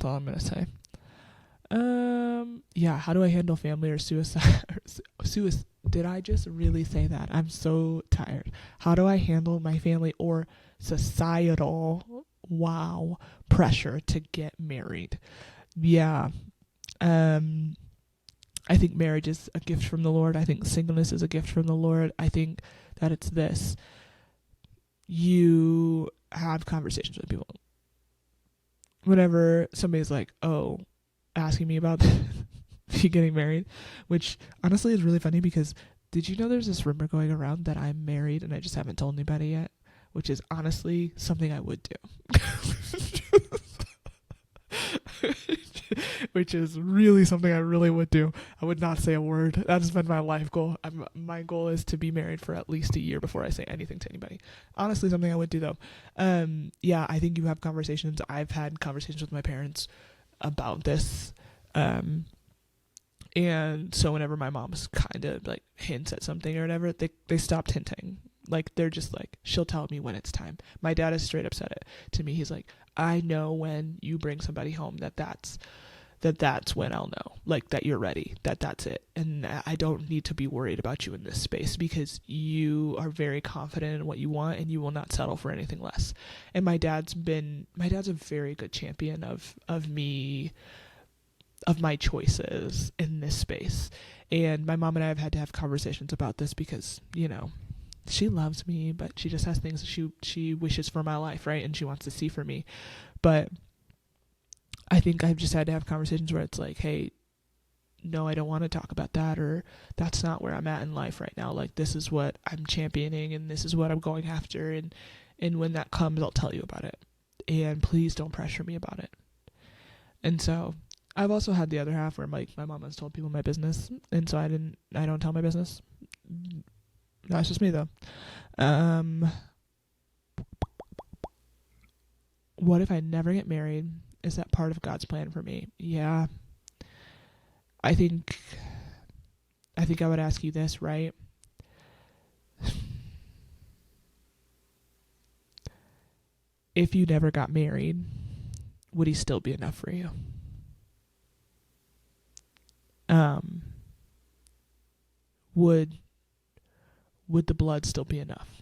That's all I'm going to say. Yeah, how do I handle family or suicide? Did I just really say that? I'm so tired. How do I handle my family or societal, pressure to get married? Yeah. I think marriage is a gift from the Lord. I think singleness is a gift from the Lord. I think that it's this. You have conversations with people. Whenever somebody's like, oh, asking me about you getting married, which honestly is really funny because did you know there's this rumor going around that I'm married and I just haven't told anybody yet, which is honestly something I would do. Which is really something I really would do. I would not say a word. That has been my life goal. My goal is to be married for at least a year before I say anything to anybody. Honestly, something I would do though. Yeah, I think you have conversations. I've had conversations with my parents about this. And so whenever my mom's kind of like hints at something or whatever, they stopped hinting. Like they're just like, she'll tell me when it's time. My dad has straight up said it to me. He's like, I know when you bring somebody home that's when I'll know, like that you're ready, that's it. And I don't need to be worried about you in this space because you are very confident in what you want and you will not settle for anything less. And my dad's a very good champion of my choices in this space. And my mom and I have had to have conversations about this because, you know, she loves me, but she just has things she wishes for my life, right? And she wants to see for me. But I think I've just had to have conversations where it's like, hey, no, I don't want to talk about that, or that's not where I'm at in life right now. Like, this is what I'm championing and this is what I'm going after. And when that comes, I'll tell you about it. And please don't pressure me about it. And so I've also had the other half where my mom has told people my business. And so I don't tell my business. That's just me though. What if I never get married? Is that part of God's plan for me? Yeah. I think I would ask you this, right? If you never got married, would he still be enough for you? Would the blood still be enough?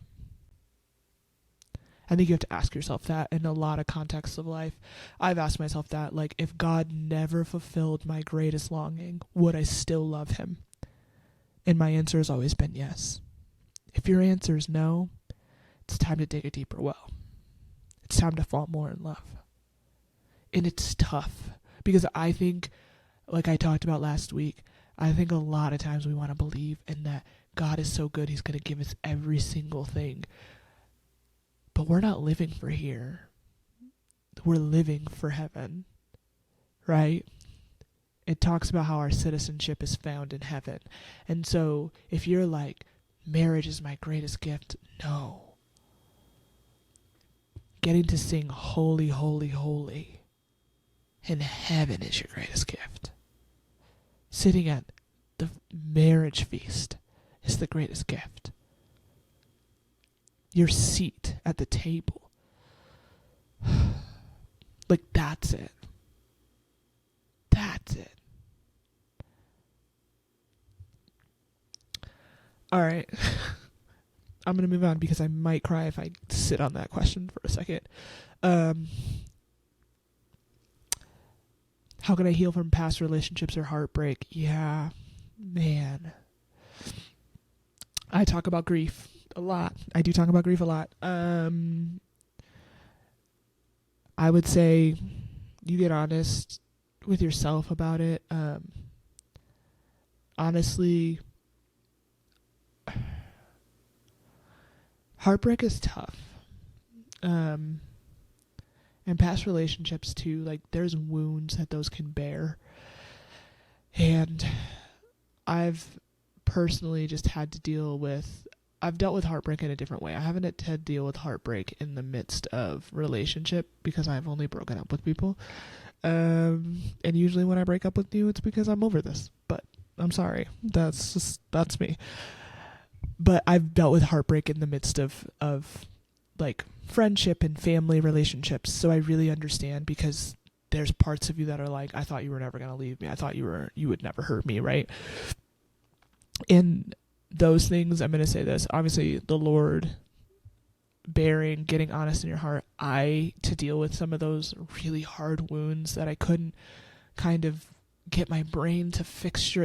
I think you have to ask yourself that in a lot of contexts of life. I've asked myself that, like, if God never fulfilled my greatest longing, would I still love him? And my answer has always been yes. If your answer is no, it's time to dig a deeper well. It's time to fall more in love. And it's tough because I think, like I talked about last week, I think a lot of times we want to believe in that God is so good, he's going to give us every single thing. But we're not living for here. We're living for heaven, right? It talks about how our citizenship is found in heaven. And so if you're like, marriage is my greatest gift, no. Getting to sing holy, holy, holy in heaven is your greatest gift. Sitting at the marriage feast is the greatest gift. Your seat at the table. Like, that's it. That's it. All right. I'm going to move on because I might cry if I sit on that question for a second. How can I heal from past relationships or heartbreak? Yeah, man. I talk about grief a lot. I do talk about grief a lot. I would say you get honest with yourself about it. Honestly, heartbreak is tough. And past relationships too, like there's wounds that those can bear. And I've personally just had to I've dealt with heartbreak in a different way. I haven't had to deal with heartbreak in the midst of relationship because I've only broken up with people. And usually when I break up with you, it's because I'm over this. But I'm sorry. That's me. But I've dealt with heartbreak in the midst of like friendship and family relationships. So I really understand because there's parts of you that are like, I thought you were never going to leave me. I thought you would never hurt me, right? In those things, I'm going to say this. Obviously, the Lord getting honest in your heart, to deal with some of those really hard wounds that I couldn't kind of get my brain to fixture